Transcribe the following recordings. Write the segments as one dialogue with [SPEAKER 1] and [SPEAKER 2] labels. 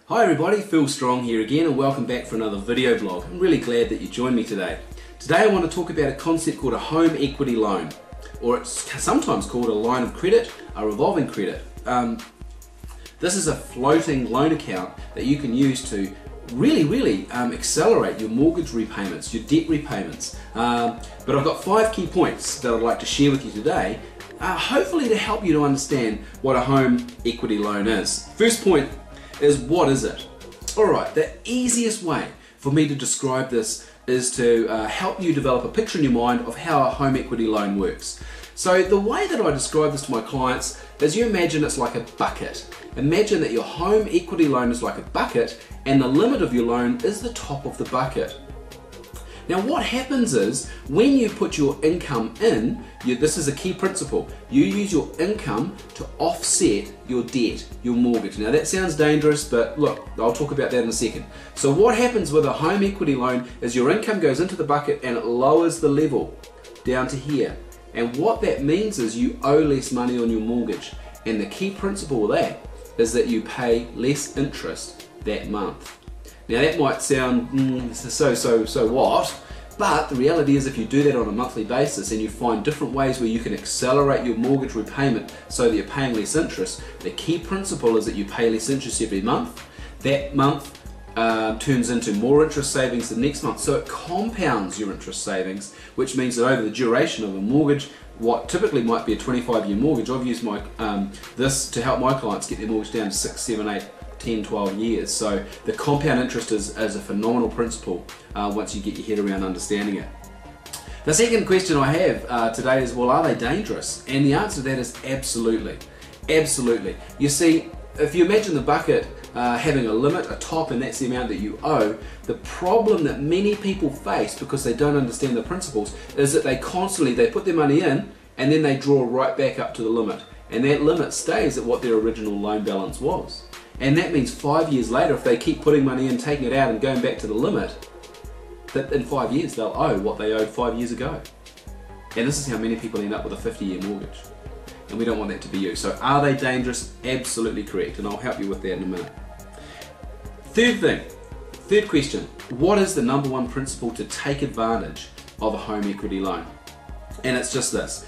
[SPEAKER 1] Hi everybody, Phil Strong here again and welcome back for another video blog. I'm really glad that you joined me today. Today I want to talk about a concept called a home equity loan, or it's sometimes called a line of credit, a revolving credit. This is a floating loan account that you can use to really accelerate your mortgage repayments, your debt repayments. But I've got 5 key points that I'd like to share with you today, hopefully to help you to understand what a home equity loan is. First point is, what is it? Alright, the easiest way for me to describe this is to help you develop a picture in your mind of how a home equity loan works. So the way that I describe this to my clients is, you imagine it's like a bucket. Imagine that your home equity loan is like a bucket and the limit of your loan is the top of the bucket. Now what happens is, when you put your income in, this is a key principle, you use your income to offset your debt, your mortgage. Now that sounds dangerous, but look, I'll talk about that in a second. So what happens with a home equity loan is your income goes into the bucket and it lowers the level down to here. And what that means is you owe less money on your mortgage. And the key principle of that is that you pay less interest that month. Now that might sound so what, but the reality is, if you do that on a monthly basis and you find different ways where you can accelerate your mortgage repayment so that you're paying less interest, the key principle is that you pay less interest every month. That month turns into more interest savings the next month, so it compounds your interest savings, which means that over the duration of a mortgage, what typically might be a 25-year mortgage, I've used this to help my clients get their mortgage down to 6, 7, 8, 10, 12 years. So the compound interest is a phenomenal principle once you get your head around understanding it. The second question I have today is, well, are they dangerous? And the answer to that is absolutely. Absolutely. You see, if you imagine the bucket having a limit, a top, and that's the amount that you owe, the problem that many people face because they don't understand the principles is that they put their money in and then they draw right back up to the limit. And that limit stays at what their original loan balance was. And that means 5 years later, if they keep putting money in, taking it out and going back to the limit, that in 5 years they'll owe what they owed 5 years ago. And this is how many people end up with a 50-year mortgage. And we don't want that to be you. So are they dangerous? Absolutely correct. And I'll help you with that in a minute. Third question, what is the number one principle to take advantage of a home equity loan? And it's just this.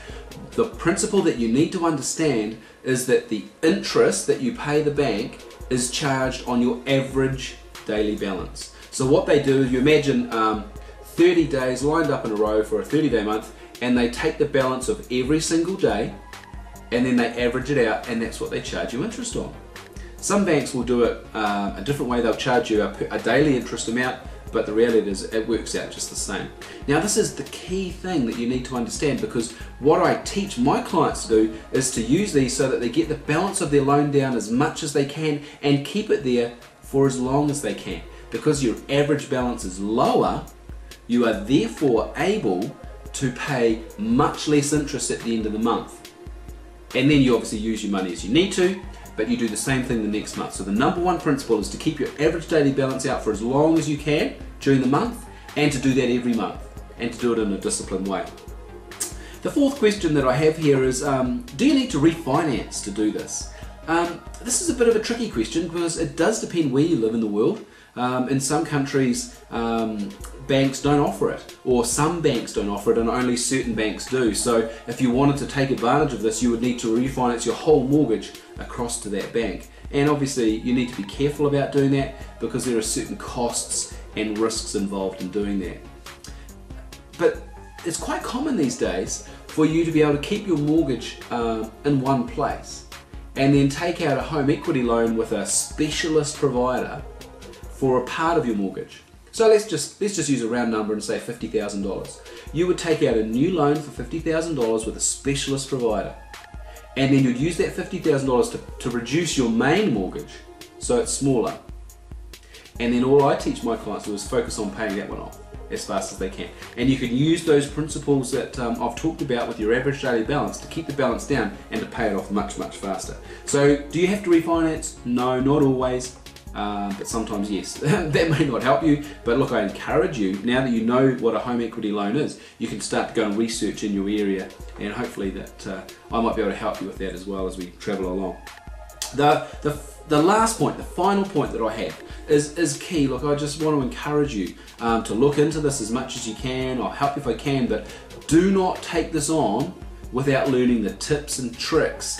[SPEAKER 1] The principle that you need to understand is that the interest that you pay the bank is charged on your average daily balance. So what they do is, you imagine 30 days lined up in a row for a 30-day month, and they take the balance of every single day and then they average it out, and that's what they charge you interest on. Some banks will do it a different way. They'll charge you a daily interest amount, but the reality is it works out just the same. Now this is the key thing that you need to understand, because what I teach my clients to do is to use these so that they get the balance of their loan down as much as they can and keep it there for as long as they can. Because your average balance is lower, you are therefore able to pay much less interest at the end of the month. And then you obviously use your money as you need to, but you do the same thing the next month. So the number one principle is to keep your average daily balance out for as long as you can during the month, and to do that every month, and to do it in a disciplined way. The fourth question that I have here is, do you need to refinance to do this? This is a bit of a tricky question because it does depend where you live in the world. In some countries, banks don't offer it, or some banks don't offer it, and only certain banks do. So if you wanted to take advantage of this, you would need to refinance your whole mortgage across to that bank. And obviously you need to be careful about doing that, because there are certain costs and risks involved in doing that. But it's quite common these days for you to be able to keep your mortgage in one place and then take out a home equity loan with a specialist provider for a part of your mortgage. So let's just use a round number and say $50,000. You would take out a new loan for $50,000 with a specialist provider, and then you'd use that $50,000 to reduce your main mortgage so it's smaller. And then all I teach my clients to do is focus on paying that one off as fast as they can. And you can use those principles that I've talked about with your average daily balance to keep the balance down and to pay it off much faster. So do you have to refinance? No, not always. But sometimes yes. That may not help you, but look, I encourage you, now that you know what a home equity loan is, you can start to go and research in your area, and hopefully that I might be able to help you with that as well as we travel along. The The last point, the final point that I have is key. Look, I just want to encourage you to look into this as much as you can. I'll help you if I can, but do not take this on without learning the tips and tricks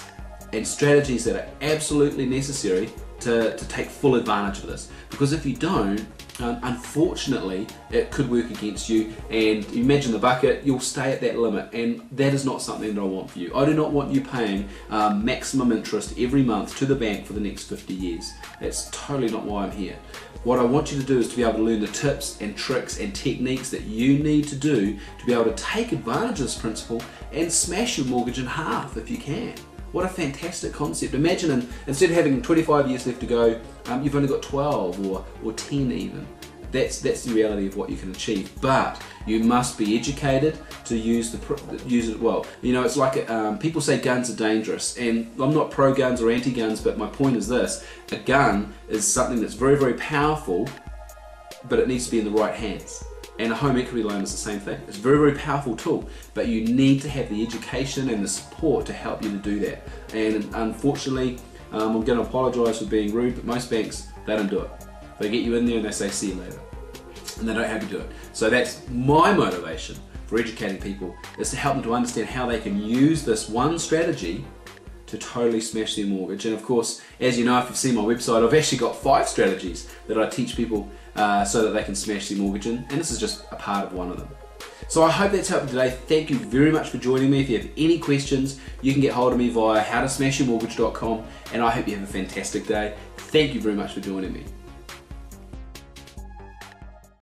[SPEAKER 1] and strategies that are absolutely necessary to take full advantage of this. Because if you don't, unfortunately, it could work against you, and you imagine the bucket, you'll stay at that limit, and that is not something that I want for you. I do not want you paying maximum interest every month to the bank for the next 50 years. That's totally not why I'm here. What I want you to do is to be able to learn the tips and tricks and techniques that you need to do to be able to take advantage of this principle and smash your mortgage in half if you can. What a fantastic concept. Imagine instead of having 25 years left to go, you've only got 12 or 10 even. That's the reality of what you can achieve. But you must be educated to use it well. You know, it's like people say guns are dangerous, and I'm not pro guns or anti guns, but my point is this: a gun is something that's very, very powerful, but it needs to be in the right hands. And a home equity loan is the same thing. It's a very, very powerful tool, but you need to have the education and the support to help you to do that. And unfortunately, I'm going to apologise for being rude, but most banks, they don't do it. They get you in there and they say, see you later. And they don't have you do it. So that's my motivation for educating people, is to help them to understand how they can use this one strategy to totally smash their mortgage. And of course, as you know, if you've seen my website, I've actually got 5 strategies that I teach people so that they can smash their mortgage in, and this is just a part of one of them. So I hope that's helped you today. Thank you very much for joining me. If you have any questions, you can get hold of me via howtosmashyourmortgage.com, and I hope you have a fantastic day. Thank you very much for joining me.